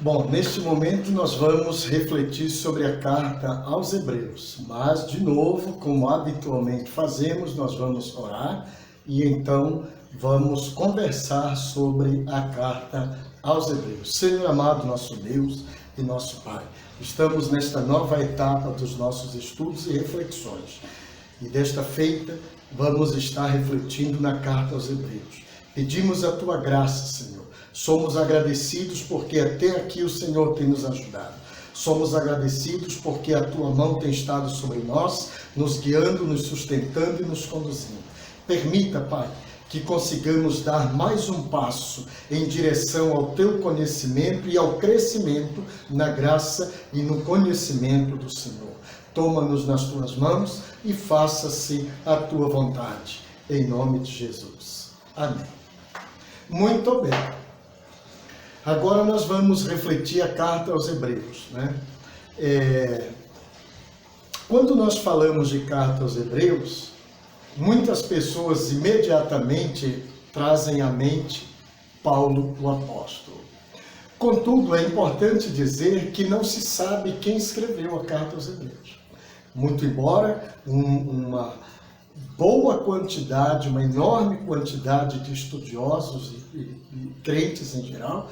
Bom, neste momento nós vamos refletir sobre a carta aos Hebreus, mas de novo, como habitualmente fazemos, nós vamos orar e então vamos conversar sobre a carta aos Hebreus. Senhor amado, nosso Deus e nosso Pai, estamos nesta nova etapa dos nossos estudos e reflexões e desta feita vamos estar refletindo na carta aos Hebreus. Pedimos a Tua graça, Senhor. Somos agradecidos porque até aqui o Senhor tem nos ajudado. Somos agradecidos porque a Tua mão tem estado sobre nós, nos guiando, nos sustentando e nos conduzindo. Permita, Pai, que consigamos dar mais um passo em direção ao Teu conhecimento e ao crescimento na graça e no conhecimento do Senhor. Toma-nos nas Tuas mãos e faça-se a Tua vontade. Em nome de Jesus. Amém. Muito bem. Agora nós vamos refletir a carta aos Hebreus, né? Quando nós falamos de carta aos Hebreus, muitas pessoas imediatamente trazem à mente Paulo, o apóstolo. Contudo, é importante dizer que não se sabe quem escreveu a carta aos Hebreus. Muito embora uma boa quantidade, uma enorme quantidade de estudiosos e crentes em geral,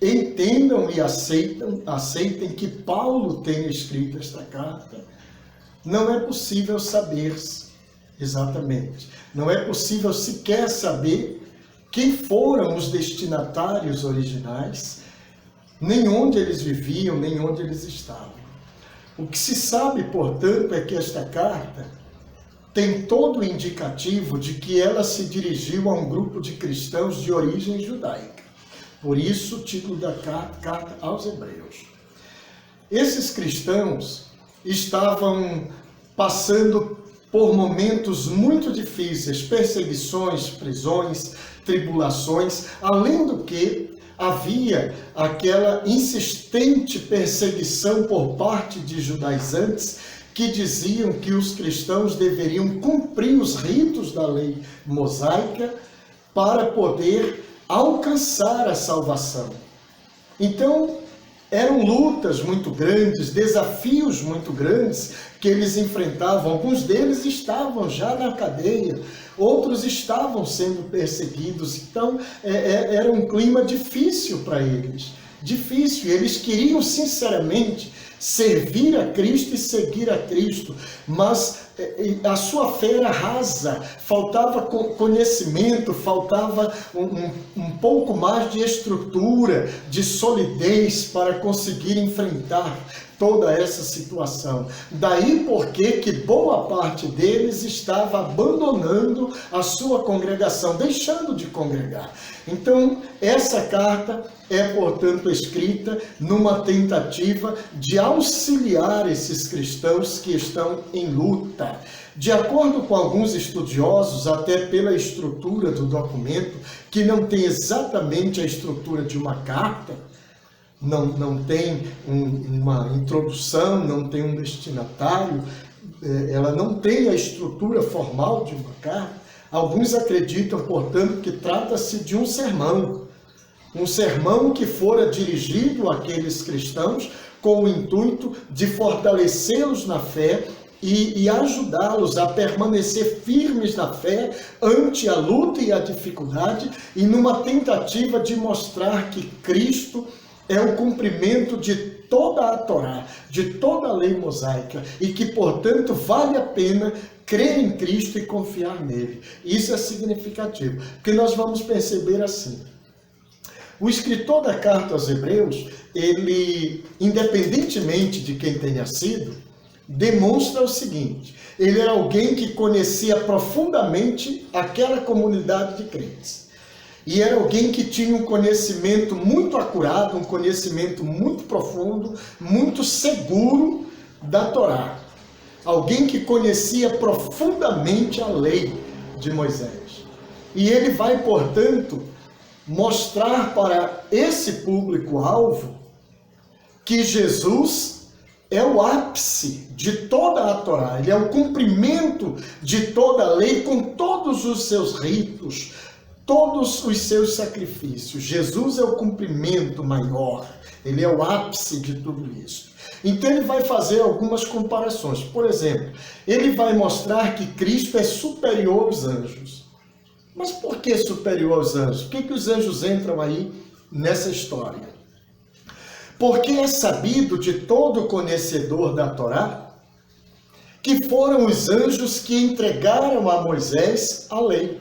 entendam e aceitem que Paulo tenha escrito esta carta, não é possível saber exatamente. Não é possível sequer saber quem foram os destinatários originais, nem onde eles viviam, nem onde eles estavam. O que se sabe, portanto, é que esta carta tem todo o indicativo de que ela se dirigiu a um grupo de cristãos de origem judaica. Por isso, o título da carta aos Hebreus. Esses cristãos estavam passando por momentos muito difíceis, perseguições, prisões, tribulações, além do que havia aquela insistente perseguição por parte de judaizantes que diziam que os cristãos deveriam cumprir os ritos da lei mosaica para poder alcançar a salvação. Então, eram lutas muito grandes, desafios muito grandes que eles enfrentavam. Alguns deles estavam já na cadeia, outros estavam sendo perseguidos. Então, era um clima difícil para eles. Difícil. Eles queriam, sinceramente, servir a Cristo e seguir a Cristo, mas a sua fé era rasa, faltava conhecimento, faltava um pouco mais de estrutura, de solidez para conseguir enfrentar toda essa situação. Daí porque que boa parte deles estava abandonando a sua congregação, deixando de congregar. Então, essa carta é, portanto, escrita numa tentativa de auxiliar esses cristãos que estão em luta. De acordo com alguns estudiosos, até pela estrutura do documento, que não tem exatamente a estrutura de uma carta, não tem uma introdução, não tem um destinatário, ela não tem a estrutura formal de uma carta. Alguns acreditam, portanto, que trata-se de um sermão que fora dirigido àqueles cristãos com o intuito de fortalecê-los na fé e ajudá-los a permanecer firmes na fé ante a luta e a dificuldade e numa tentativa de mostrar que Cristo é o cumprimento de toda a Torá, de toda a lei mosaica e que, portanto, vale a pena crer em Cristo e confiar nele. Isso é significativo, porque nós vamos perceber assim. O escritor da carta aos Hebreus, ele, independentemente de quem tenha sido, demonstra o seguinte: ele era alguém que conhecia profundamente aquela comunidade de crentes. E era alguém que tinha um conhecimento muito acurado, um conhecimento muito profundo, muito seguro da Torá. Alguém que conhecia profundamente a lei de Moisés. E ele vai, portanto, mostrar para esse público-alvo que Jesus é o ápice de toda a Torá. Ele é o cumprimento de toda a lei com todos os seus ritos, todos os seus sacrifícios. Jesus é o cumprimento maior. Ele é o ápice de tudo isso. Então ele vai fazer algumas comparações. Por exemplo, ele vai mostrar que Cristo é superior aos anjos. Mas por que superior aos anjos? Por que os anjos entram aí nessa história? Porque é sabido de todo conhecedor da Torá que foram os anjos que entregaram a Moisés a lei.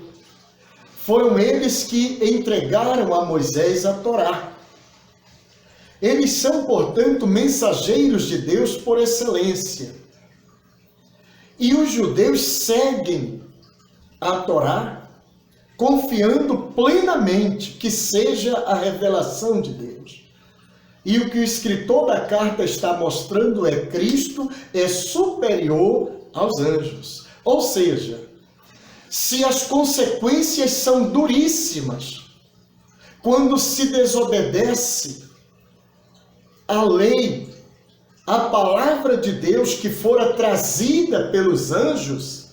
Foram eles que entregaram a Moisés a Torá. Eles são, portanto, mensageiros de Deus por excelência. E os judeus seguem a Torá, confiando plenamente que seja a revelação de Deus. E o que o escritor da carta está mostrando é Cristo é superior aos anjos. Ou seja, se as consequências são duríssimas, quando se desobedece a lei, a palavra de Deus que fora trazida pelos anjos,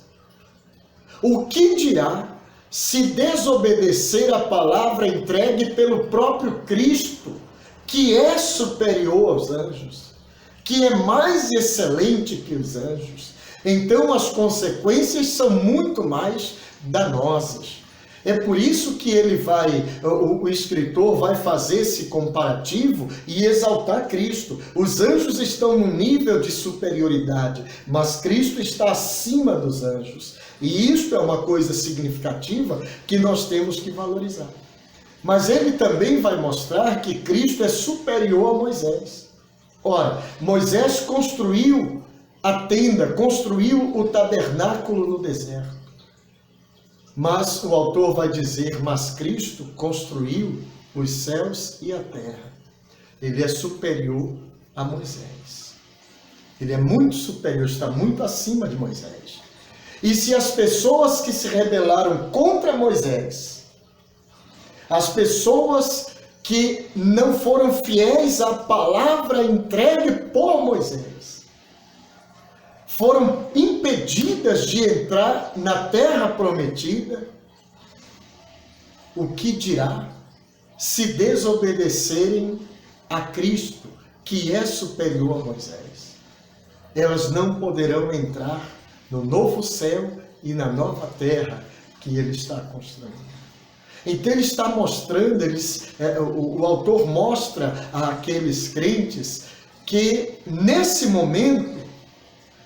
o que dirá se desobedecer a palavra entregue pelo próprio Cristo, que é superior aos anjos, que é mais excelente que os anjos? Então as consequências são muito mais danosas. É por isso que o escritor vai fazer esse comparativo e exaltar Cristo. Os anjos estão num nível de superioridade, mas Cristo está acima dos anjos. E isto é uma coisa significativa que nós temos que valorizar. Mas ele também vai mostrar que Cristo é superior a Moisés. Ora, Moisés construiu a tenda, construiu o tabernáculo no deserto. Mas o autor vai dizer, mas Cristo construiu os céus e a terra. Ele é superior a Moisés. Ele é muito superior, está muito acima de Moisés. E se as pessoas que se rebelaram contra Moisés, as pessoas que não foram fiéis à palavra entregue por Moisés, foram impedidas de entrar na terra prometida, o que dirá se desobedecerem a Cristo, que é superior a Moisés? Elas não poderão entrar no novo céu e na nova terra que ele está construindo. Então ele está mostrando, o autor mostra àqueles crentes que nesse momento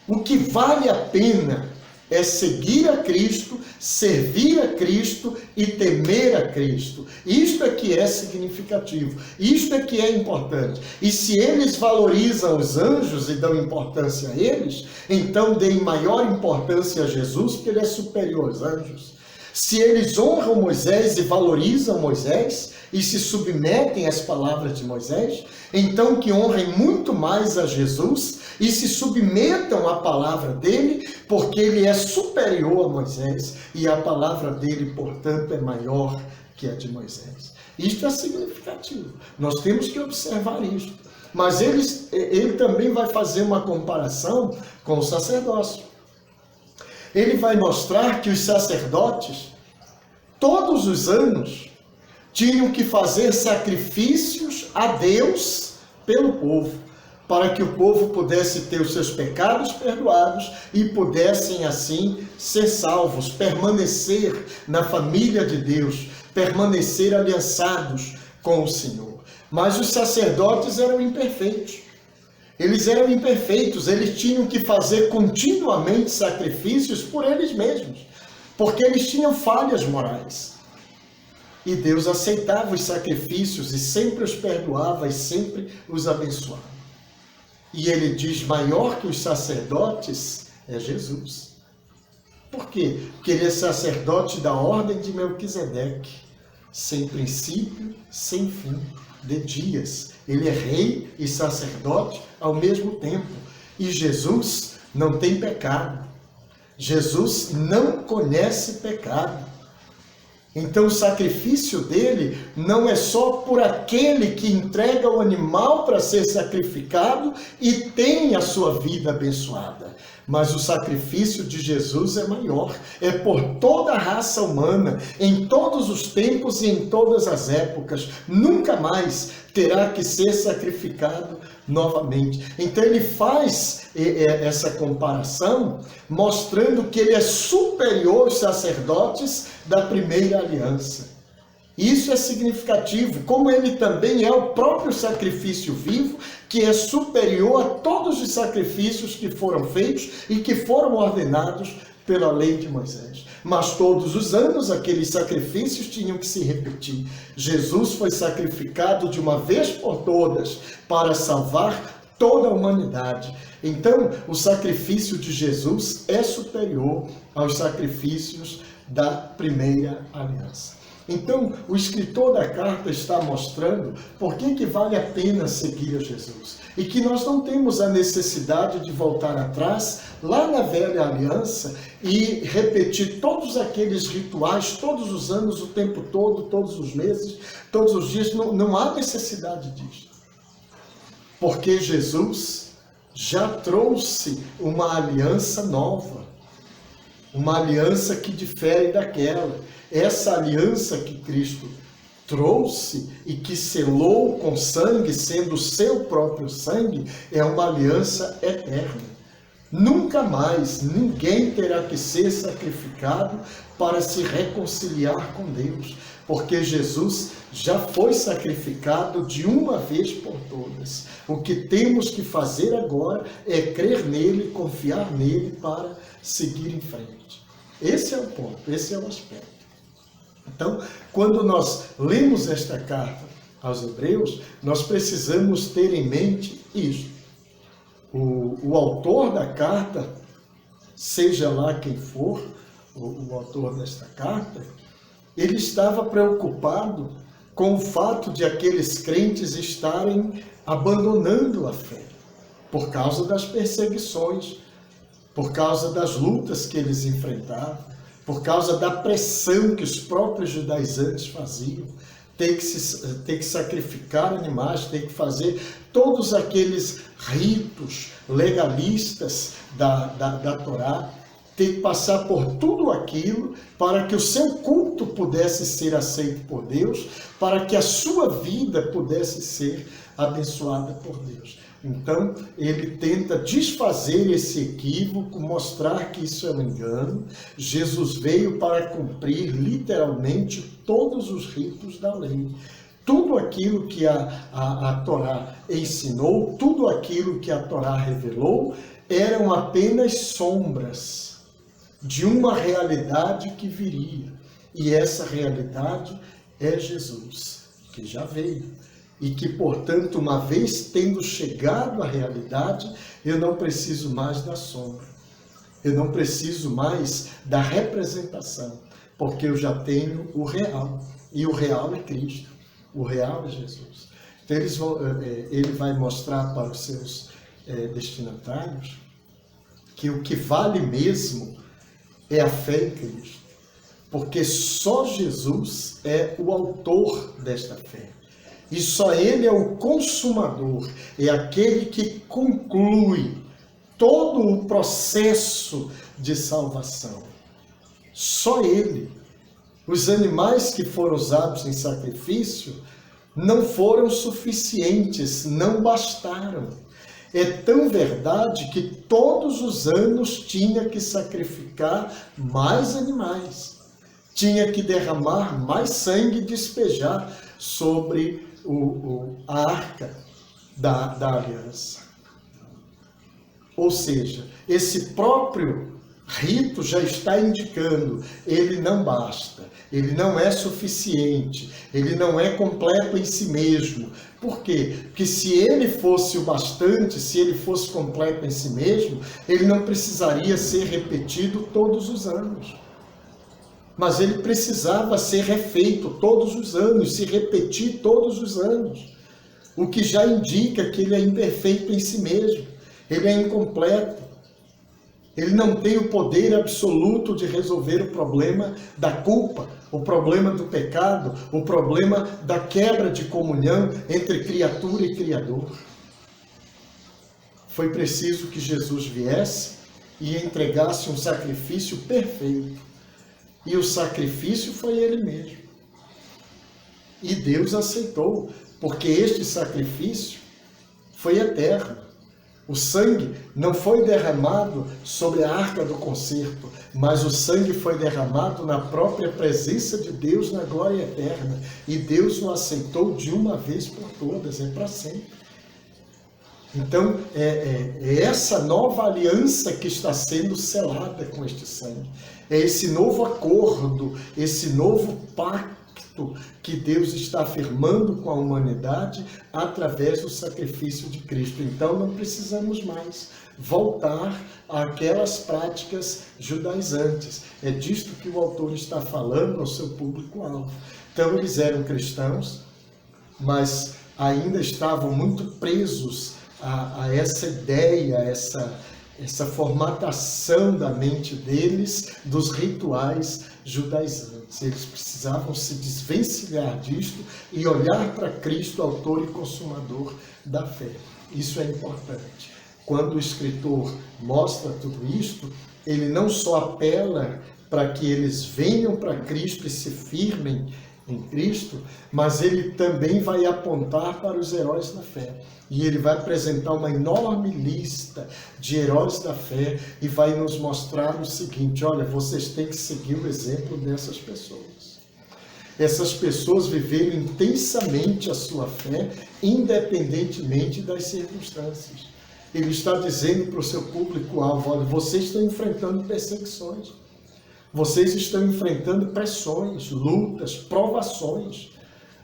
o que vale a pena é seguir a Cristo, servir a Cristo e temer a Cristo. Isto é que é significativo, isto é que é importante. E se eles valorizam os anjos e dão importância a eles, então deem maior importância a Jesus, porque ele é superior aos anjos. Se eles honram Moisés e valorizam Moisés e se submetem às palavras de Moisés, então que honrem muito mais a Jesus e se submetam à palavra dele, porque ele é superior a Moisés e a palavra dele, portanto, é maior que a de Moisés. Isto é significativo. Nós temos que observar isto. Mas ele também vai fazer uma comparação com o sacerdócio. Ele vai mostrar que os sacerdotes, todos os anos, tinham que fazer sacrifícios a Deus pelo povo, para que o povo pudesse ter os seus pecados perdoados e pudessem assim ser salvos, permanecer na família de Deus, permanecer aliançados com o Senhor. Mas os sacerdotes eram imperfeitos. Eles eram imperfeitos, eles tinham que fazer continuamente sacrifícios por eles mesmos, porque eles tinham falhas morais. E Deus aceitava os sacrifícios e sempre os perdoava e sempre os abençoava. E ele diz, maior que os sacerdotes é Jesus. Por quê? Porque ele é sacerdote da ordem de Melquisedeque, sem princípio, sem fim, de dias. Ele é rei e sacerdote ao mesmo tempo. E Jesus não tem pecado. Jesus não conhece pecado. Então o sacrifício dele não é só por aquele que entrega o animal para ser sacrificado e tem a sua vida abençoada. Mas o sacrifício de Jesus é maior, é por toda a raça humana, em todos os tempos e em todas as épocas. Nunca mais terá que ser sacrificado novamente. Então ele faz essa comparação, mostrando que ele é superior aos sacerdotes da primeira aliança. Isso é significativo, como ele também é o próprio sacrifício vivo, que é superior a todos os sacrifícios que foram feitos e que foram ordenados pela lei de Moisés. Mas todos os anos aqueles sacrifícios tinham que se repetir. Jesus foi sacrificado de uma vez por todas para salvar toda a humanidade. Então, o sacrifício de Jesus é superior aos sacrifícios da primeira aliança. Então, o escritor da carta está mostrando por que vale a pena seguir a Jesus. E que nós não temos a necessidade de voltar atrás, lá na velha aliança, e repetir todos aqueles rituais, todos os anos, o tempo todo, todos os meses, todos os dias. Não há necessidade disso. Porque Jesus já trouxe uma aliança nova. Uma aliança que difere daquela. Essa aliança que Cristo trouxe e que selou com sangue, sendo o seu próprio sangue, é uma aliança eterna. Nunca mais ninguém terá que ser sacrificado para se reconciliar com Deus, porque Jesus já foi sacrificado de uma vez por todas. O que temos que fazer agora é crer nele, confiar nele para seguir em frente. Esse é o ponto, esse é o aspecto. Então, quando nós lemos esta carta aos Hebreus, nós precisamos ter em mente isso. O autor da carta, seja lá quem for, o autor desta carta, ele estava preocupado com o fato de aqueles crentes estarem abandonando a fé, por causa das perseguições, por causa das lutas que eles enfrentavam, por causa da pressão que os próprios judaizantes faziam, ter que sacrificar animais, ter que fazer todos aqueles ritos legalistas da Torá, ter que passar por tudo aquilo para que o seu culto pudesse ser aceito por Deus, para que a sua vida pudesse ser abençoada por Deus. Então, ele tenta desfazer esse equívoco, mostrar que isso é um engano. Jesus veio para cumprir literalmente todos os ritos da lei. Tudo aquilo que a Torá ensinou, tudo aquilo que a Torá revelou, eram apenas sombras de uma realidade que viria. E essa realidade é Jesus, que já veio. E que, portanto, uma vez tendo chegado à realidade, eu não preciso mais da sombra. Eu não preciso mais da representação, porque eu já tenho o real. E o real é Cristo. O real é Jesus. Então, ele vai mostrar para os seus destinatários que o que vale mesmo é a fé em Cristo. Porque só Jesus é o autor desta fé. E só ele é o consumador, é aquele que conclui todo o processo de salvação. Só ele. Os animais que foram usados em sacrifício não foram suficientes, não bastaram. É tão verdade que todos os anos tinha que sacrificar mais animais. Tinha que derramar mais sangue e despejar sobre a arca da aliança. Ou seja, esse próprio rito já está indicando, ele não basta, ele não é suficiente, ele não é completo em si mesmo. Por quê? Porque se ele fosse o bastante, se ele fosse completo em si mesmo, ele não precisaria ser repetido todos os anos. Mas ele precisava ser refeito todos os anos, se repetir todos os anos. O que já indica que ele é imperfeito em si mesmo. Ele é incompleto. Ele não tem o poder absoluto de resolver o problema da culpa, o problema do pecado, o problema da quebra de comunhão entre criatura e Criador. Foi preciso que Jesus viesse e entregasse um sacrifício perfeito. E o sacrifício foi ele mesmo. E Deus aceitou, porque este sacrifício foi eterno. O sangue não foi derramado sobre a arca do concerto, mas o sangue foi derramado na própria presença de Deus na glória eterna. E Deus o aceitou de uma vez por todas, é para sempre. Então, é essa nova aliança que está sendo selada com este sangue. É esse novo acordo, esse novo pacto que Deus está afirmando com a humanidade através do sacrifício de Cristo. Então, não precisamos mais voltar àquelas práticas judaizantes. É disto que o autor está falando ao seu público-alvo. Então, eles eram cristãos, mas ainda estavam muito presos a essa ideia, essa formatação da mente deles dos rituais judaizantes. Eles precisavam se desvencilhar disto e olhar para Cristo, autor e consumador da fé. Isso é importante. Quando o escritor mostra tudo isto, ele não só apela para que eles venham para Cristo e se firmem em Cristo, mas ele também vai apontar para os heróis da fé. E ele vai apresentar uma enorme lista de heróis da fé e vai nos mostrar o seguinte: olha, vocês têm que seguir o exemplo dessas pessoas. Essas pessoas viveram intensamente a sua fé, independentemente das circunstâncias. Ele está dizendo para o seu público-alvo: olha, vocês estão enfrentando perseguições. Vocês estão enfrentando pressões, lutas, provações,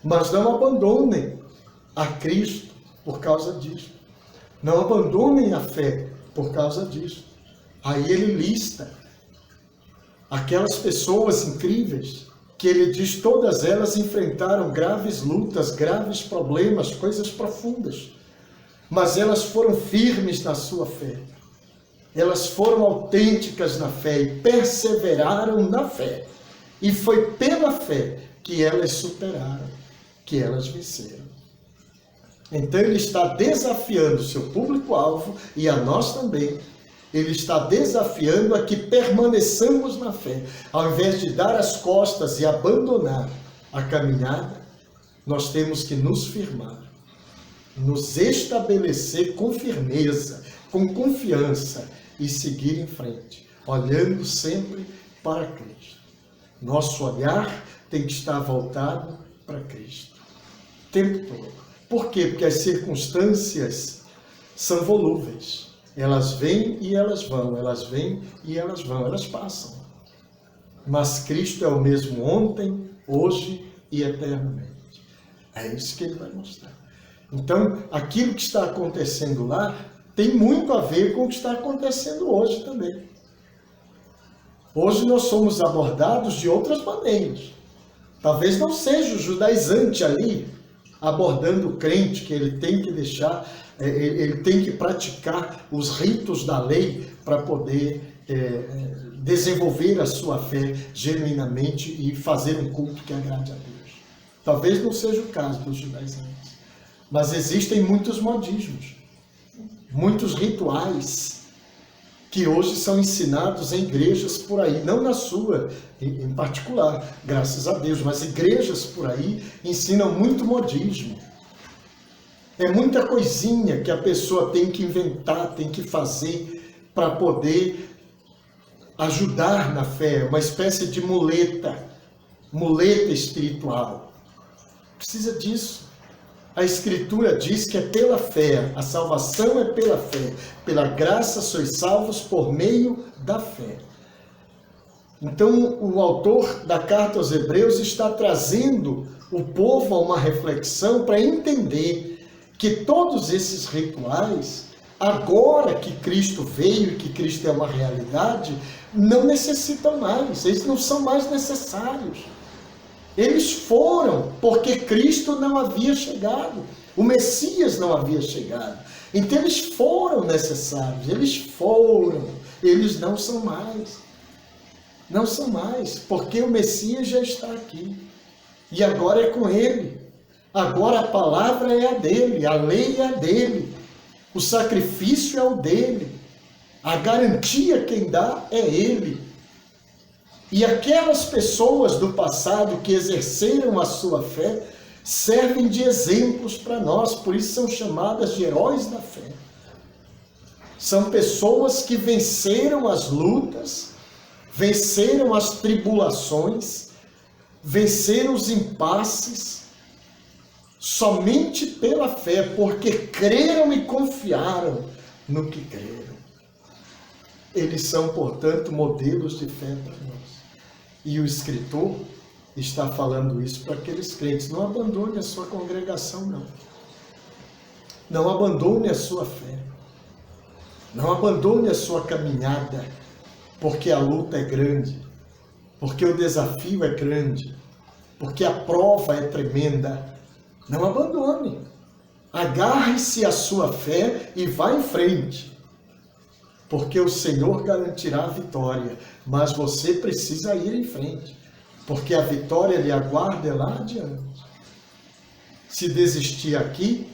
mas não abandonem a Cristo por causa disso. Não abandonem a fé por causa disso. Aí ele lista aquelas pessoas incríveis que ele diz todas elas enfrentaram graves lutas, graves problemas, coisas profundas, mas elas foram firmes na sua fé. Elas foram autênticas na fé e perseveraram na fé. E foi pela fé que elas superaram, que elas venceram. Então ele está desafiando o seu público-alvo e a nós também. Ele está desafiando a que permaneçamos na fé. Ao invés de dar as costas e abandonar a caminhada, nós temos que nos firmar, nos estabelecer com firmeza, com confiança, e seguir em frente, olhando sempre para Cristo. Nosso olhar tem que estar voltado para Cristo, o tempo todo. Por quê? Porque as circunstâncias são volúveis. Elas vêm e elas vão, elas vêm e elas vão, elas passam. Mas Cristo é o mesmo ontem, hoje e eternamente. É isso que ele vai mostrar. Então, aquilo que está acontecendo lá tem muito a ver com o que está acontecendo hoje também. Hoje nós somos abordados de outras maneiras. Talvez não seja o judaizante ali abordando o crente que ele tem que deixar, ele tem que praticar os ritos da lei para poder desenvolver a sua fé genuinamente e fazer um culto que agrade a Deus. Talvez não seja o caso dos judaizantes. Mas existem muitos modismos, muitos rituais que hoje são ensinados em igrejas por aí, não na sua em particular, graças a Deus, mas igrejas por aí ensinam muito modismo. É muita coisinha que a pessoa tem que inventar, tem que fazer para poder ajudar na fé, uma espécie de muleta espiritual. Precisa disso. A Escritura diz que é pela fé, a salvação é pela fé. Pela graça sois salvos por meio da fé. Então, o autor da carta aos Hebreus está trazendo o povo a uma reflexão para entender que todos esses rituais, agora que Cristo veio e que Cristo é uma realidade, não necessitam mais, eles não são mais necessários. Eles foram porque Cristo não havia chegado, o Messias não havia chegado. Então eles foram necessários, eles não são mais. Não são mais, porque o Messias já está aqui. E agora é com ele. Agora a palavra é a dele, a lei é a dele, o sacrifício é o dele, a garantia quem dá é ele. E aquelas pessoas do passado que exerceram a sua fé servem de exemplos para nós, por isso são chamadas de heróis da fé. São pessoas que venceram as lutas, venceram as tribulações, venceram os impasses, somente pela fé, porque creram e confiaram no que creram. Eles são, portanto, modelos de fé para nós. E o escritor está falando isso para aqueles crentes. Não abandone a sua congregação, não. Não abandone a sua fé. Não abandone a sua caminhada, porque a luta é grande, porque o desafio é grande, porque a prova é tremenda. Não abandone. Agarre-se à sua fé e vá em frente, porque o Senhor garantirá a vitória, mas você precisa ir em frente, porque a vitória lhe aguarda lá adiante. Se desistir aqui,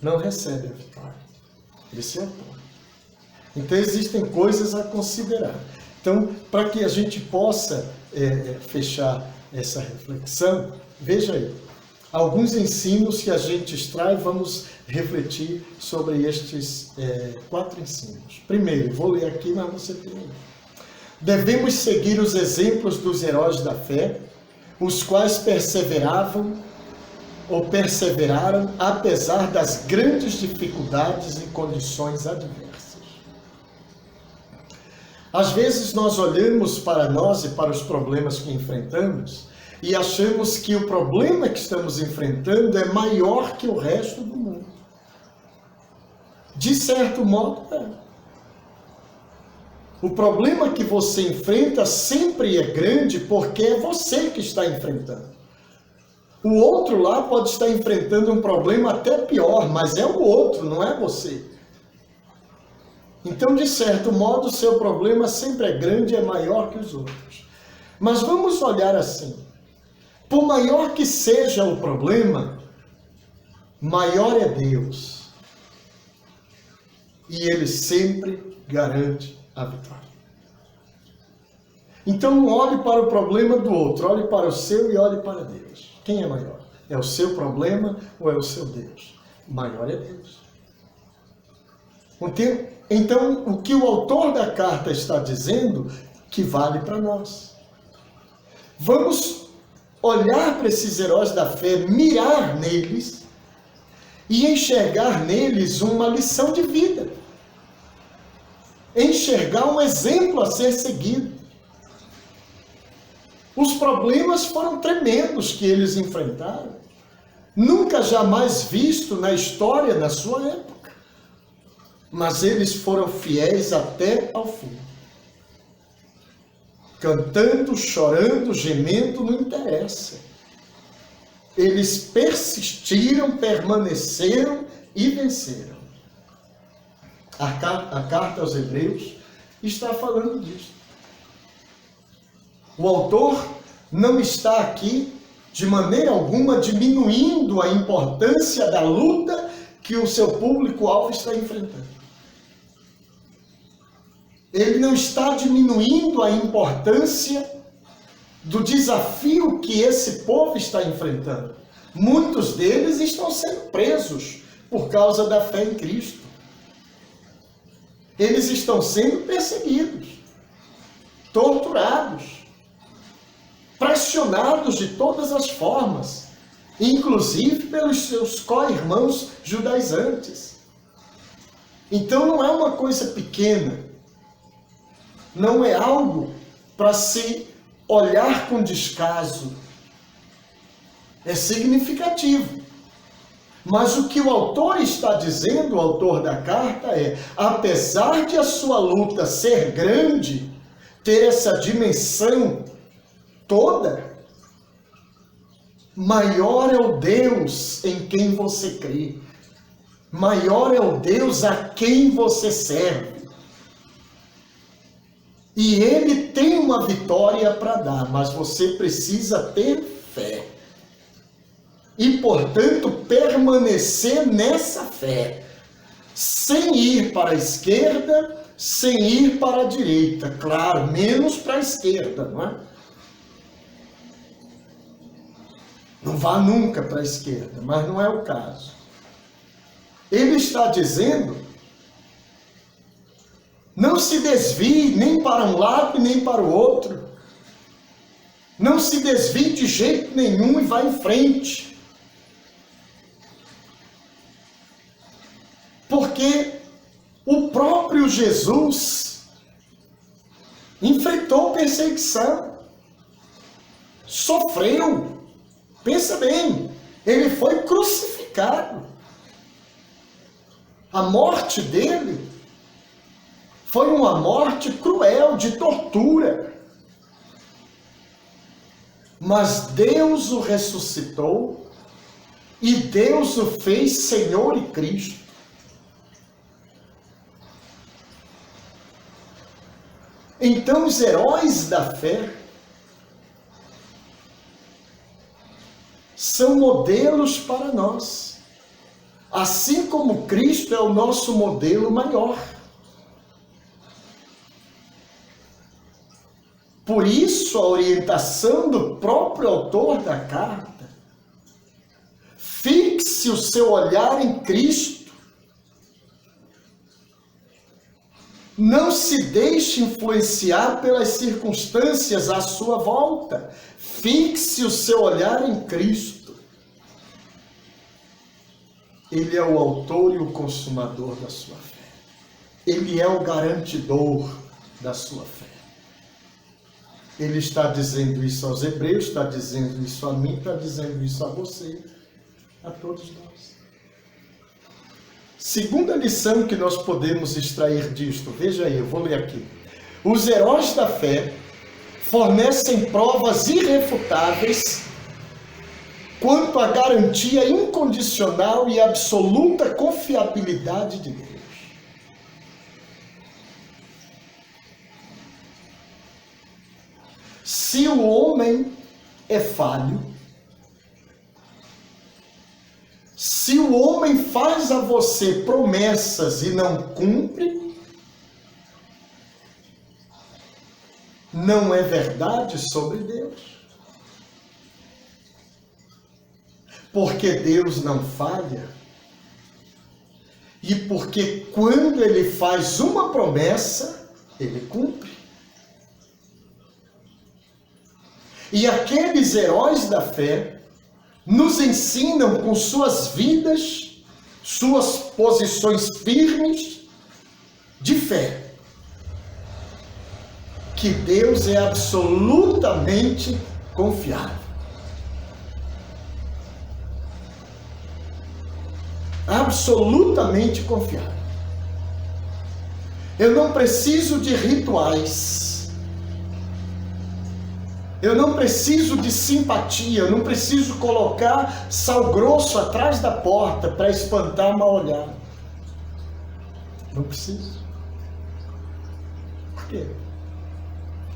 não recebe a vitória. Esse é o ponto. Então existem coisas a considerar. Então, para que a gente possa fechar essa reflexão, veja aí, alguns ensinos que a gente extrai, vamos refletir sobre estes 4 ensinos. Primeiro, vou ler aqui, mas você tem aí. Devemos seguir os exemplos dos heróis da fé, os quais perseveraram apesar das grandes dificuldades e condições adversas. Às vezes nós olhamos para nós e para os problemas que enfrentamos e achamos que o problema que estamos enfrentando é maior que o resto do mundo. De certo modo, é. O problema que você enfrenta sempre é grande porque é você que está enfrentando. O outro lá pode estar enfrentando um problema até pior, mas é o outro, não é você. Então, de certo modo, o seu problema sempre é grande e é maior que os outros. Mas vamos olhar assim. Por maior que seja o problema, maior é Deus. E Ele sempre garante a vitória. Então, não olhe para o problema do outro, olhe para o seu e olhe para Deus. Quem é maior? É o seu problema ou é o seu Deus? Maior é Deus. Então, o que o autor da carta está dizendo, que vale para nós. Vamos olhar para esses heróis da fé, mirar neles e enxergar neles uma lição de vida. Enxergar um exemplo a ser seguido. Os problemas foram tremendos que eles enfrentaram. Nunca jamais visto na história da sua época. Mas eles foram fiéis até ao fim. Cantando, chorando, gemendo, não interessa. Eles persistiram, permaneceram e venceram. A carta aos Hebreus está falando disso. O autor não está aqui, de maneira alguma, diminuindo a importância da luta que o seu público-alvo está enfrentando. Ele não está diminuindo a importância do desafio que esse povo está enfrentando. Muitos deles estão sendo presos por causa da fé em Cristo. Eles estão sendo perseguidos, torturados, pressionados de todas as formas, inclusive pelos seus co-irmãos judaizantes. Então não é uma coisa pequena, não é algo para se olhar com descaso. É significativo. Mas o que o autor está dizendo, o autor da carta, é: apesar de a sua luta ser grande, ter essa dimensão toda, maior é o Deus em quem você crê. Maior é o Deus a quem você serve. E Ele tem uma vitória para dar, mas você precisa ter fé. E, portanto, permanecer nessa fé, sem ir para a esquerda, sem ir para a direita. Claro, menos para a esquerda, não é? Não vá nunca para a esquerda, mas não é o caso. Ele está dizendo, não se desvie nem para um lado nem para o outro. Não se desvie de jeito nenhum e vá em frente. Porque o próprio Jesus enfrentou perseguição, sofreu. Pensa bem, ele foi crucificado. A morte dele foi uma morte cruel, de tortura. Mas Deus o ressuscitou e Deus o fez Senhor e Cristo. Então os heróis da fé são modelos para nós, assim como Cristo é o nosso modelo maior. Por isso, a orientação do próprio autor da carta: fixe o seu olhar em Cristo. Não se deixe influenciar pelas circunstâncias à sua volta. Fixe o seu olhar em Cristo. Ele é o autor e o consumador da sua fé. Ele é o garantidor da sua fé. Ele está dizendo isso aos hebreus, está dizendo isso a mim, está dizendo isso a você, a todos nós. Segunda lição que nós podemos extrair disto, veja aí, eu vou ler aqui. Os heróis da fé fornecem provas irrefutáveis quanto à garantia incondicional e absoluta confiabilidade de Deus. Se o homem é falho, se o homem faz a você promessas e não cumpre, não é verdade sobre Deus. Porque Deus não falha. E porque quando Ele faz uma promessa, Ele cumpre. E aqueles heróis da fé nos ensinam com suas vidas, suas posições firmes de fé, que Deus é absolutamente confiável. Absolutamente confiável. Eu não preciso de rituais. Eu não preciso de simpatia, eu não preciso colocar sal grosso atrás da porta para espantar mal olhado. Não preciso. Por quê?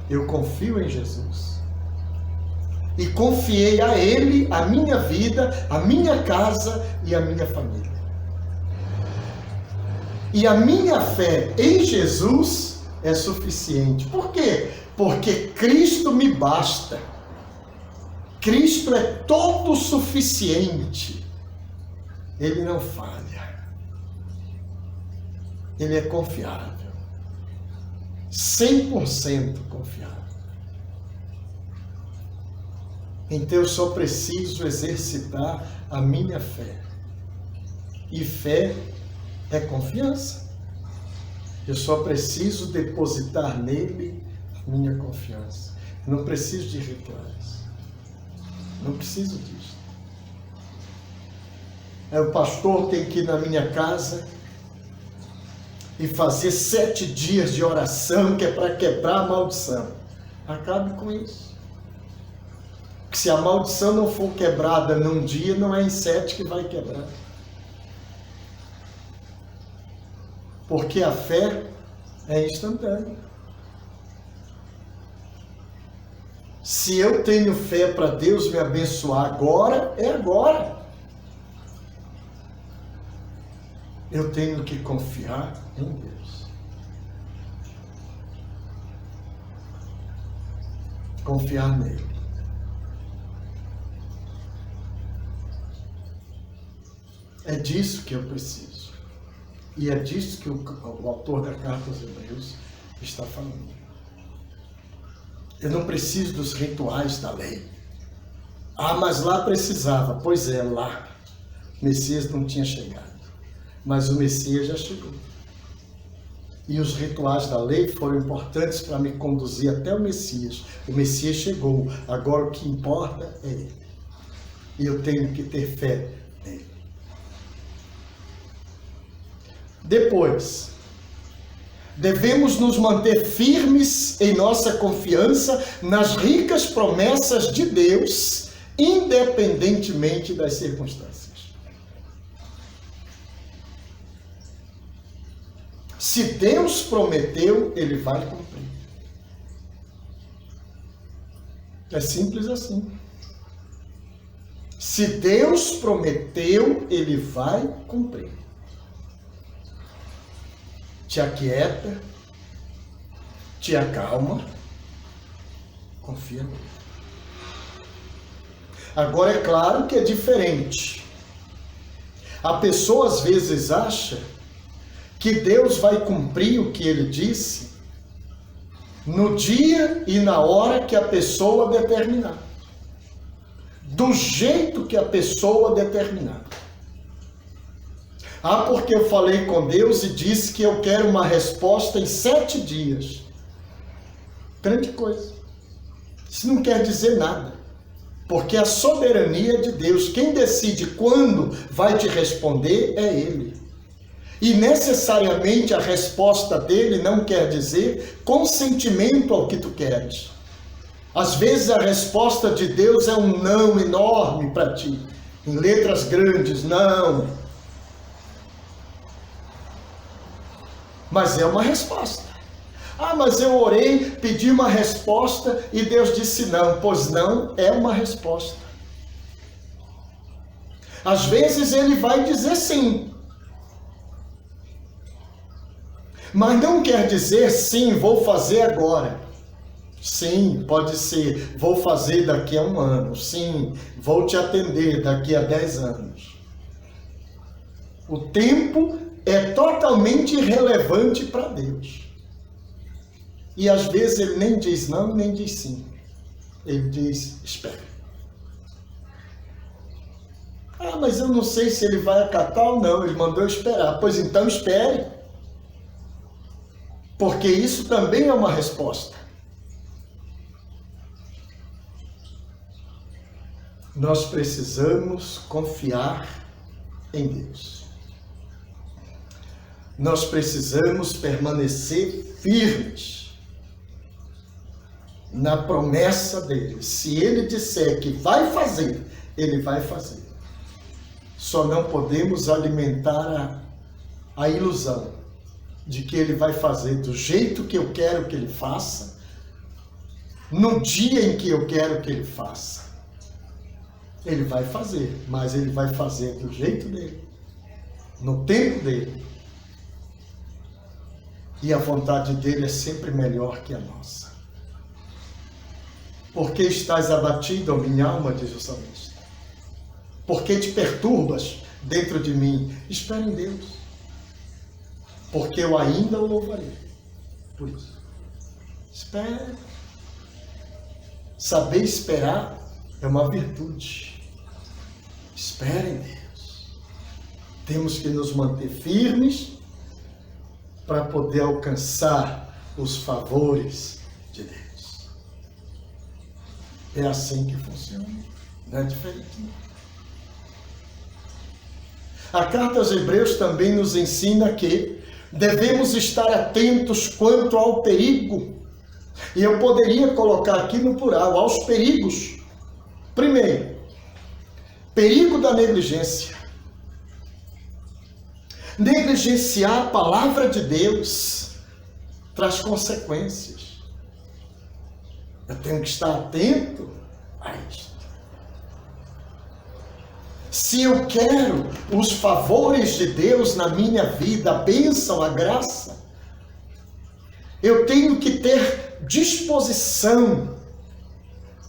Eu confio em Jesus. E confiei a Ele, a minha vida, a minha casa e a minha família. E a minha fé em Jesus é suficiente. Por quê? Porque Cristo me basta. Cristo é todo suficiente. Ele não falha. Ele é confiável. 100% confiável. Então eu só preciso exercitar a minha fé. E fé é confiança. Eu só preciso depositar nele minha confiança. Não preciso de rituais. Não preciso disso. O pastor tem que ir na minha casa e fazer 7 dias de oração, que é para quebrar a maldição. Acabe com isso. Porque se a maldição não for quebrada num dia, não é em 7 que vai quebrar. Porque a fé é instantânea. Se eu tenho fé para Deus me abençoar agora, é agora. Eu tenho que confiar em Deus. Confiar nele. É disso que eu preciso. E é disso que o autor da carta aos Hebreus está falando. Eu não preciso dos rituais da lei. Ah, mas lá precisava. Pois é, lá. O Messias não tinha chegado. Mas o Messias já chegou. E os rituais da lei foram importantes para me conduzir até o Messias. O Messias chegou. Agora o que importa é ele. E eu tenho que ter fé nele. Depois, devemos nos manter firmes em nossa confiança nas ricas promessas de Deus, independentemente das circunstâncias. Se Deus prometeu, Ele vai cumprir. É simples assim. Se Deus prometeu, Ele vai cumprir. Te aquieta, te acalma, confia nele. Agora é claro que é diferente. A pessoa às vezes acha que Deus vai cumprir o que ele disse no dia e na hora que a pessoa determinar. Do jeito que a pessoa determinar. Ah, porque eu falei com Deus e disse que eu quero uma resposta em 7 dias. Grande coisa. Isso não quer dizer nada. Porque a soberania de Deus, quem decide quando vai te responder é Ele. E necessariamente a resposta dele não quer dizer consentimento ao que tu queres. Às vezes a resposta de Deus é um não enorme para ti. Em letras grandes, não. Mas é uma resposta. Ah, mas eu orei, pedi uma resposta e Deus disse não. Pois não é uma resposta. Às vezes ele vai dizer sim. Mas não quer dizer sim, vou fazer agora. Sim, pode ser, vou fazer daqui a 1 ano. Sim, vou te atender daqui a 10 anos. O tempo é totalmente irrelevante para Deus. E às vezes ele nem diz não, nem diz sim. Ele diz, espere. Ah, mas eu não sei se ele vai acatar ou não. Ele mandou esperar. Pois então espere. Porque isso também é uma resposta. Nós precisamos confiar em Deus. Nós precisamos permanecer firmes na promessa dele. Se ele disser que vai fazer, ele vai fazer. Só não podemos alimentar a ilusão de que ele vai fazer do jeito que eu quero que ele faça, no dia em que eu quero que ele faça. Ele vai fazer, mas ele vai fazer do jeito dele, no tempo dele. E a vontade dele é sempre melhor que a nossa. Por que estás abatido, ó minha alma, diz o salmista? Por que te perturbas dentro de mim? Espera em Deus, porque eu ainda o louvarei. Por isso, espere. Saber esperar é uma virtude. Espere em Deus. Temos que nos manter firmes para poder alcançar os favores de Deus. É assim que funciona, não é diferente não. A carta aos Hebreus também nos ensina que devemos estar atentos quanto ao perigo. E eu poderia colocar aqui no plural, aos perigos. Primeiro, perigo da negligência. Negligenciar a palavra de Deus traz consequências. Eu tenho que estar atento a isto. Se eu quero os favores de Deus na minha vida, a bênção, a graça, eu tenho que ter disposição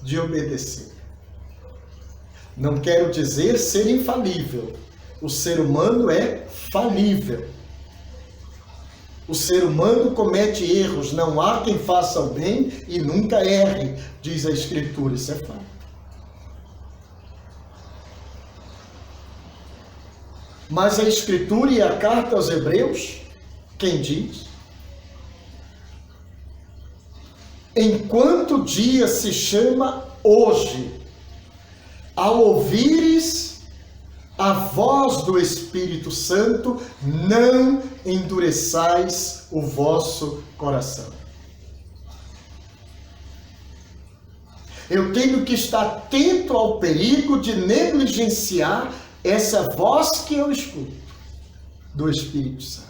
de obedecer. Não quero dizer ser infalível. O ser humano é falível. O ser humano comete erros. Não há quem faça o bem e nunca erre, diz a Escritura. Isso é fato. Mas a Escritura e a carta aos Hebreus, quem diz? Enquanto o dia se chama hoje, ao ouvires a voz do Espírito Santo, não endureçais o vosso coração. Eu tenho que estar atento ao perigo de negligenciar essa voz que eu escuto do Espírito Santo.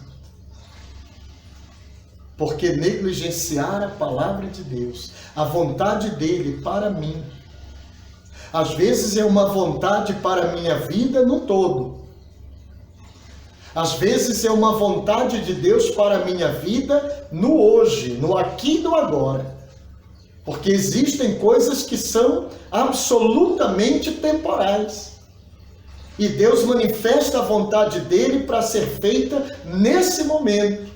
Porque negligenciar a palavra de Deus, a vontade dele para mim, às vezes é uma vontade para a minha vida no todo. Às vezes é uma vontade de Deus para a minha vida no hoje, no aqui e no agora. Porque existem coisas que são absolutamente temporais. E Deus manifesta a vontade dele para ser feita nesse momento.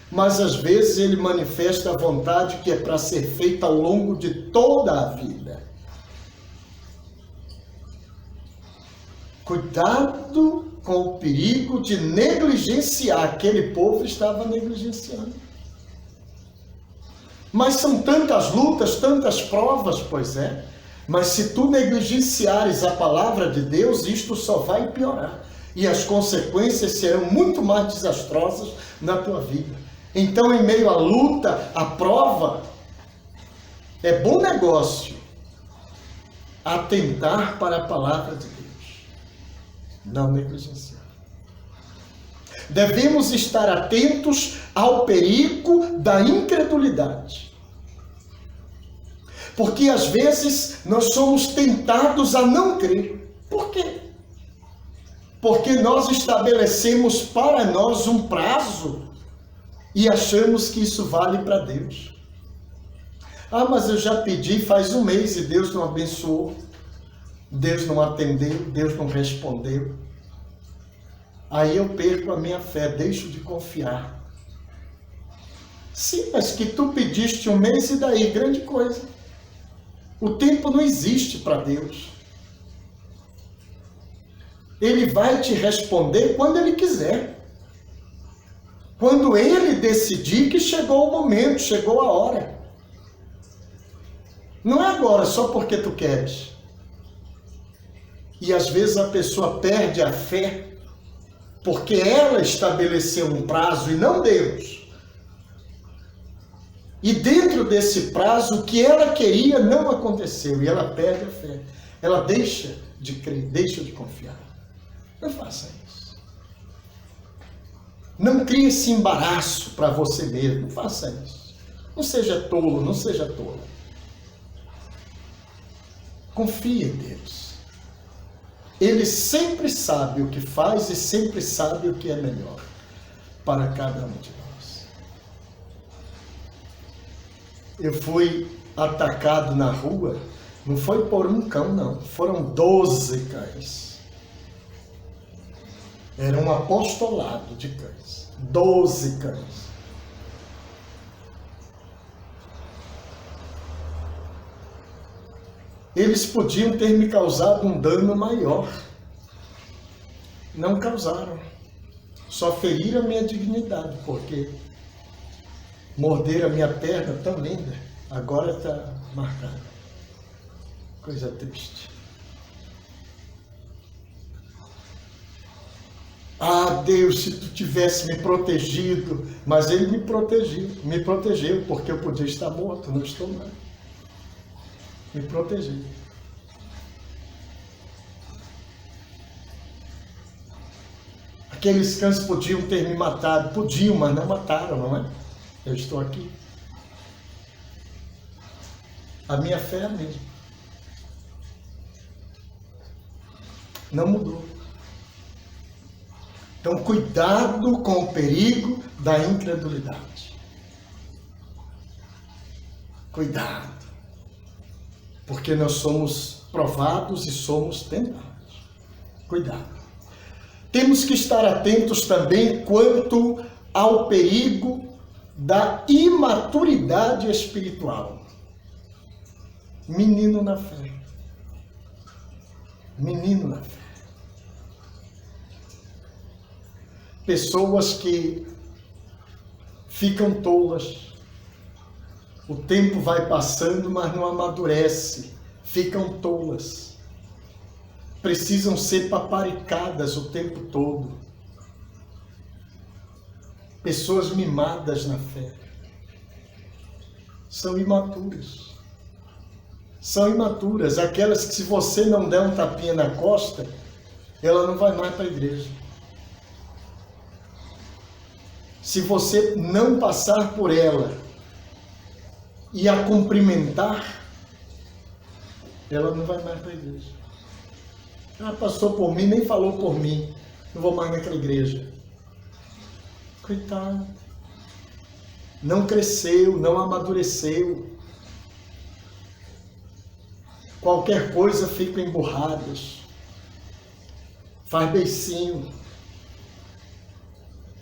Mas às vezes ele manifesta a vontade que é para ser feita ao longo de toda a vida. Cuidado com o perigo de negligenciar. Aquele povo estava negligenciando. Mas são tantas lutas, tantas provas, pois é. Mas se tu negligenciares a palavra de Deus, isto só vai piorar. E as consequências serão muito mais desastrosas na tua vida. Então, em meio à luta, à prova, é bom negócio atentar para a palavra de Deus. Não negligenciar. Devemos estar atentos ao perigo da incredulidade. Porque às vezes nós somos tentados a não crer. Por quê? Porque nós estabelecemos para nós um prazo e achamos que isso vale para Deus. Ah, mas eu já pedi faz um mês e Deus não abençoou. Deus não atendeu, Deus não respondeu. Aí eu perco a minha fé, deixo de confiar. Sim, mas que tu pediste um mês e daí, grande coisa. O tempo não existe para Deus. Ele vai te responder quando Ele quiser. Quando Ele decidir que chegou o momento, chegou a hora. Não é agora, só porque tu queres. E às vezes a pessoa perde a fé porque ela estabeleceu um prazo e não Deus. E dentro desse prazo, o que ela queria não aconteceu e ela perde a fé. Ela deixa de crer, deixa de confiar. Não faça isso. Não crie esse embaraço para você mesmo. Não faça isso. Não seja tolo, não seja tola. Confie em Deus. Ele sempre sabe o que faz e sempre sabe o que é melhor para cada um de nós. Eu fui atacado na rua, não foi por um cão, não. Foram 12 cães. Era um apostolado de cães. 12 cães. Eles podiam ter me causado um dano maior. Não causaram. Só feriram a minha dignidade, porque morderam a minha perna tão linda, agora está marcada. Coisa triste. Ah, Deus, se tu tivesse me protegido, mas Ele me protegeu, porque eu podia estar morto, não estou mais. Me protegeu. Aqueles cães podiam ter me matado, podiam, mas não mataram, não é? Eu estou aqui. A minha fé é a mesma. Não mudou. Então, cuidado com o perigo da incredulidade. Cuidado. Porque nós somos provados e somos tentados. Cuidado. temos que estar atentos também quanto ao perigo da imaturidade espiritual. Menino na fé. Menino na fé. Pessoas que ficam tolas. O tempo vai passando, mas não amadurece. Ficam tolas. Precisam ser paparicadas o tempo todo. Pessoas mimadas na fé. São imaturas. São imaturas. Aquelas que, se você não der um tapinha na costa, ela não vai mais para a igreja. Se você não passar por ela e a cumprimentar, ela não vai mais para a igreja. Ela passou por mim, nem falou por mim. Não vou mais naquela igreja. Coitado. Não cresceu, não amadureceu. Qualquer coisa fica emburradas. Faz beicinho.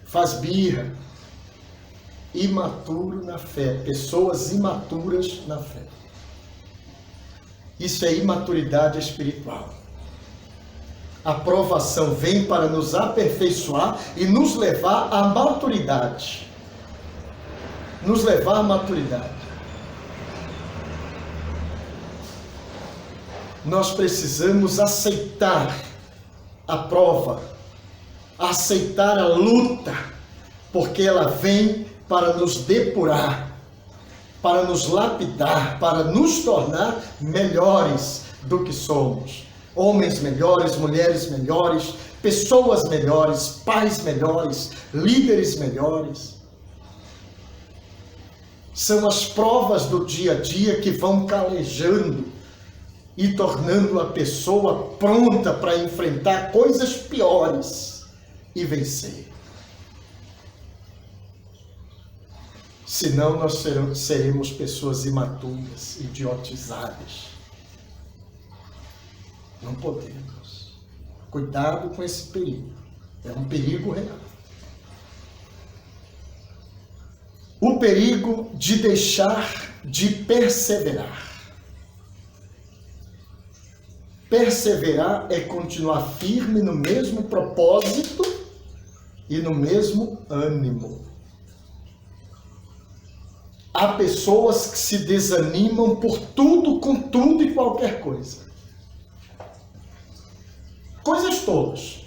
Faz birra. Imaturo na fé. Pessoas imaturas na fé. Isso é imaturidade espiritual. A provação vem para nos aperfeiçoar e nos levar à maturidade. Nos levar à maturidade. Nós precisamos aceitar a prova, aceitar a luta, porque ela vem para nos depurar, para nos lapidar, para nos tornar melhores do que somos. Homens melhores, mulheres melhores, pessoas melhores, pais melhores, líderes melhores. São as provas do dia a dia que vão calejando e tornando a pessoa pronta para enfrentar coisas piores e vencer. Senão nós seremos pessoas imaturas, idiotizadas. Não podemos. Cuidado com esse perigo. É um perigo real. O perigo de deixar de perseverar. Perseverar é continuar firme no mesmo propósito e no mesmo ânimo. Há pessoas que se desanimam por tudo, com tudo e qualquer coisa. Coisas todas.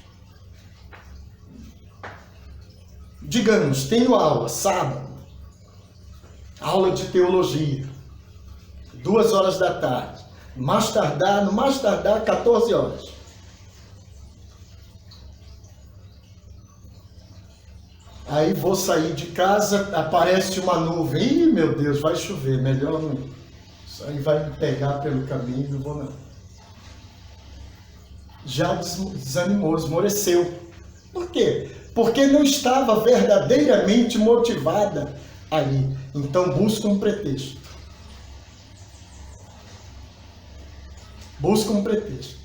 Digamos, tenho aula, sábado. Aula de teologia. 2 horas da tarde. No mais tardar, 14 horas. Aí vou sair de casa, aparece uma nuvem. Ih, meu Deus, vai chover, melhor não ir. Isso aí vai me pegar pelo caminho, não vou não. Já desanimou, esmoreceu. Por quê? Porque não estava verdadeiramente motivada ali. Então busca um pretexto. Busca um pretexto.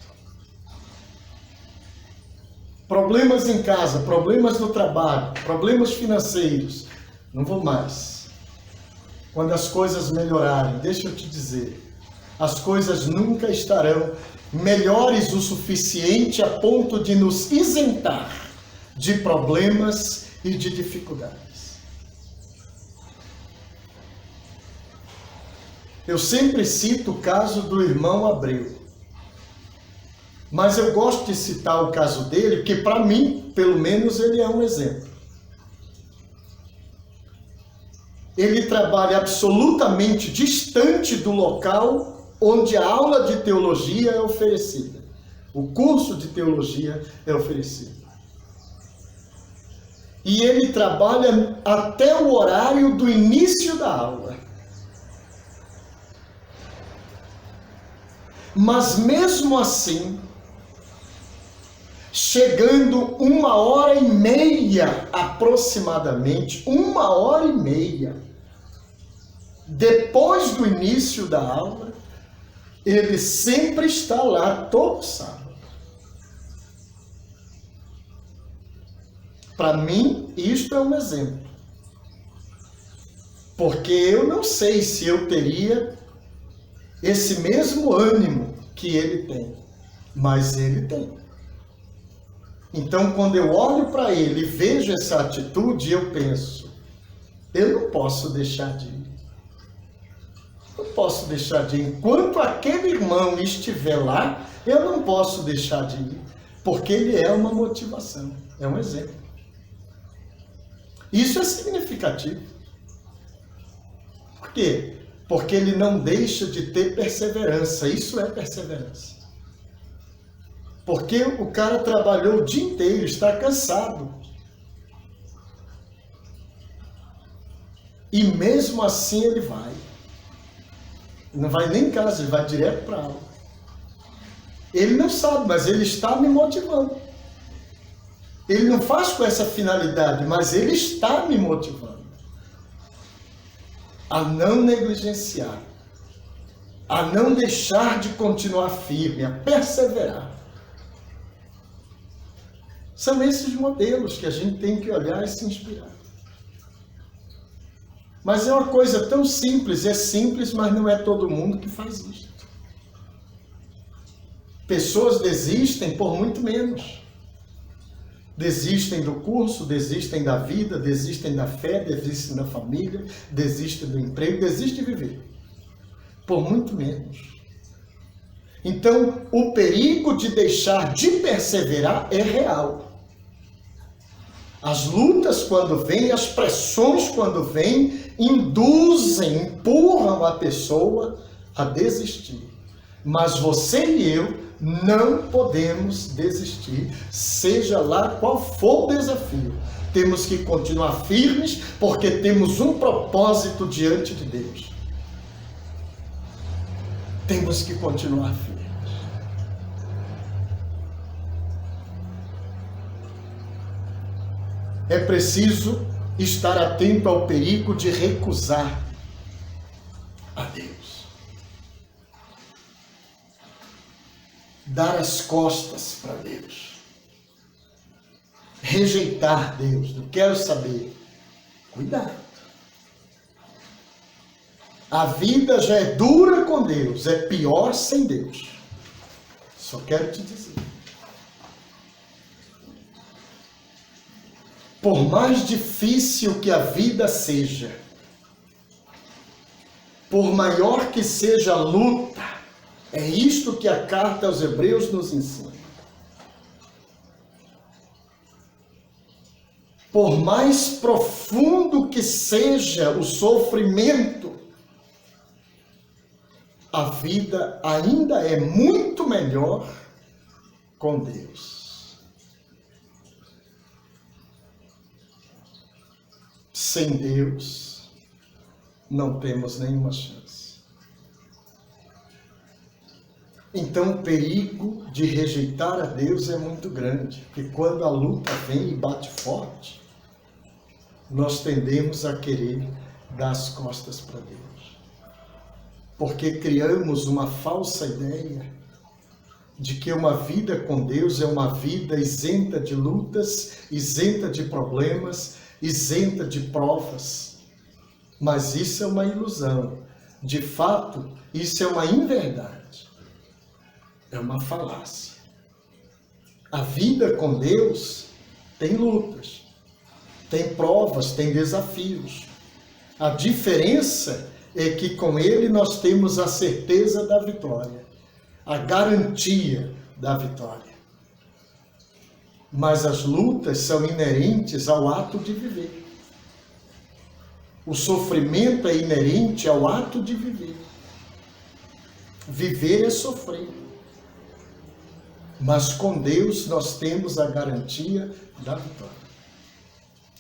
Problemas em casa, problemas no trabalho, problemas financeiros. Não vou mais. Quando as coisas melhorarem, deixa eu te dizer, as coisas nunca estarão melhores o suficiente a ponto de nos isentar de problemas e de dificuldades. Eu sempre cito o caso do irmão Abreu. Mas eu gosto de citar o caso dele, porque para mim, pelo menos, ele é um exemplo. Ele trabalha absolutamente distante do local onde a aula de teologia é oferecida. O curso de teologia é oferecido. E ele trabalha até o horário do início da aula. Mas mesmo assim, chegando 1h30 aproximadamente, 1h30, depois do início da aula, ele sempre está lá todo sábado. Para mim, isto é um exemplo. Porque eu não sei se eu teria esse mesmo ânimo que ele tem, mas ele tem. Então, quando eu olho para ele e vejo essa atitude, eu penso, eu não posso deixar de ir. Não posso deixar de ir. Enquanto aquele irmão estiver lá, eu não posso deixar de ir, porque ele é uma motivação, é um exemplo. Isso é significativo. Por quê? Porque ele não deixa de ter perseverança. Isso é perseverança. Porque o cara trabalhou o dia inteiro, está cansado. E mesmo assim ele vai. Não vai nem em casa, ele vai direto para a aula. Ele não sabe, mas ele está me motivando. Ele não faz com essa finalidade, mas ele está me motivando a não negligenciar, a não deixar de continuar firme, a perseverar. São esses modelos que a gente tem que olhar e se inspirar. Mas é uma coisa tão simples, é simples, mas não é todo mundo que faz isso. Pessoas desistem por muito menos. Desistem do curso, desistem da vida, desistem da fé, desistem da família, desistem do emprego, desistem de viver. Por muito menos. Então, o perigo de deixar de perseverar é real. As lutas quando vêm, as pressões quando vêm, induzem, empurram a pessoa a desistir. Mas você e eu não podemos desistir, seja lá qual for o desafio. Temos que continuar firmes, porque temos um propósito diante de Deus. Temos que continuar firmes. É preciso estar atento ao perigo de recusar a Deus. Dar as costas para Deus. Rejeitar Deus. Não quero saber. Cuidado. A vida já é dura com Deus. É pior sem Deus. Só quero te dizer. Por mais difícil que a vida seja, por maior que seja a luta, é isto que a carta aos Hebreus nos ensina. Por mais profundo que seja o sofrimento, a vida ainda é muito melhor com Deus. Sem Deus, não temos nenhuma chance. Então, o perigo de rejeitar a Deus é muito grande, porque quando a luta vem e bate forte, nós tendemos a querer dar as costas para Deus. Porque criamos uma falsa ideia de que uma vida com Deus é uma vida isenta de lutas, isenta de problemas, isenta de provas. Mas isso é uma ilusão. De fato, isso é uma inverdade. É uma falácia. A vida com Deus tem lutas, tem provas, tem desafios. A diferença é que com Ele nós temos a certeza da vitória, a garantia da vitória. Mas as lutas são inerentes ao ato de viver. O sofrimento é inerente ao ato de viver. Viver é sofrer. Mas com Deus nós temos a garantia da vitória.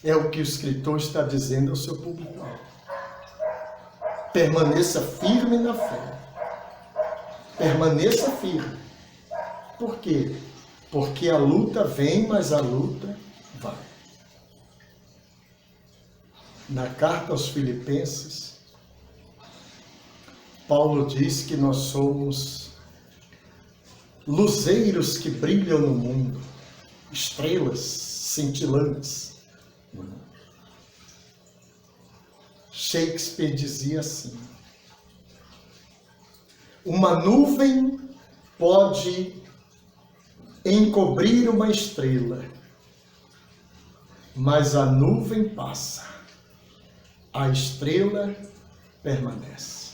É o que o escritor está dizendo ao seu público-alvo. Permaneça firme na fé. Permaneça firme. Por quê? Porque a luta vem, mas a luta vai. Na carta aos Filipenses, Paulo diz que nós somos luzeiros que brilham no mundo, estrelas, cintilantes. Shakespeare dizia assim: uma nuvem pode encobrir uma estrela, mas a nuvem passa, a estrela permanece.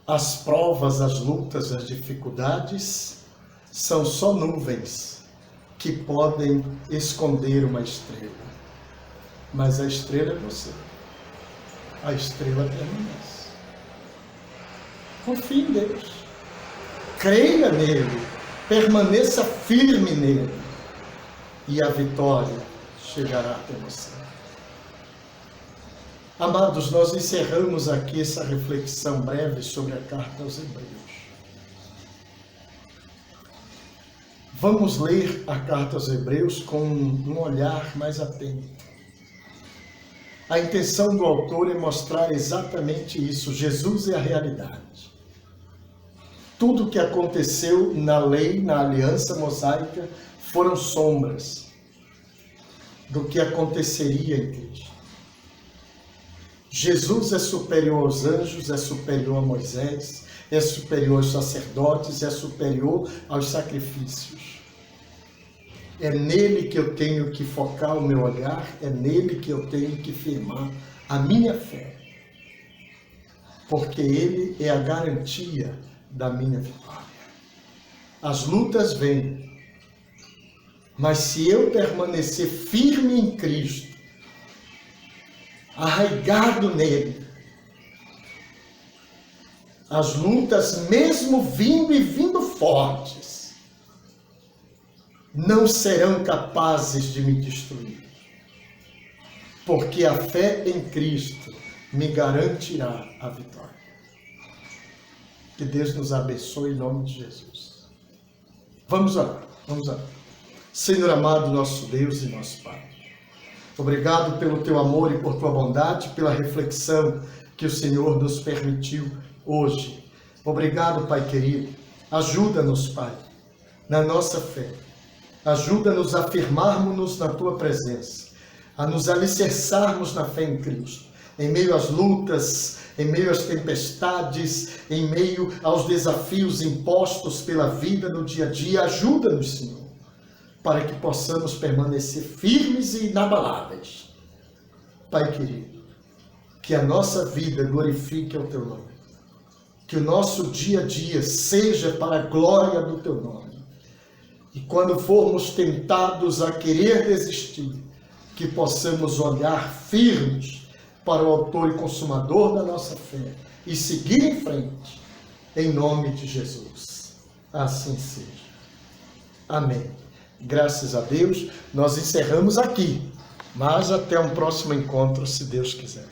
As provas, as lutas, as dificuldades são só nuvens que podem esconder uma estrela. Mas a estrela é você. A estrela permanece. Confie em Deus. Creia nele. Permaneça firme nele. E a vitória chegará até você. Amados, nós encerramos aqui essa reflexão breve sobre a carta aos Hebreus. Vamos ler a carta aos Hebreus com um olhar mais atento. A intenção do autor é mostrar exatamente isso. Jesus é a realidade. Tudo o que aconteceu na lei, na aliança mosaica, foram sombras do que aconteceria em Cristo. Jesus é superior aos anjos, é superior a Moisés, é superior aos sacerdotes, é superior aos sacrifícios. É nele que eu tenho que focar o meu olhar, é nele que eu tenho que firmar a minha fé. Porque ele é a garantia da minha vitória. As lutas vêm, mas se eu permanecer firme em Cristo, arraigado nele, as lutas, mesmo vindo fortes, não serão capazes de me destruir, porque a fé em Cristo me garantirá a vitória. Que Deus nos abençoe em nome de Jesus. Vamos orar. Senhor amado, nosso Deus e nosso Pai, obrigado pelo teu amor e por tua bondade, pela reflexão que o Senhor nos permitiu hoje. Obrigado, Pai querido. Ajuda-nos, Pai, na nossa fé. Ajuda-nos a firmarmos-nos na tua presença, a nos alicerçarmos na fé em Cristo, em meio às lutas, em meio às tempestades, em meio aos desafios impostos pela vida no dia a dia. Ajuda-nos, Senhor, para que possamos permanecer firmes e inabaláveis. Pai querido, que a nossa vida glorifique o teu nome, que o nosso dia a dia seja para a glória do teu nome. E quando formos tentados a querer desistir, que possamos olhar firmes para o autor e consumador da nossa fé e seguir em frente, em nome de Jesus. Assim seja. Amém. Graças a Deus, nós encerramos aqui, mas até um próximo encontro, se Deus quiser.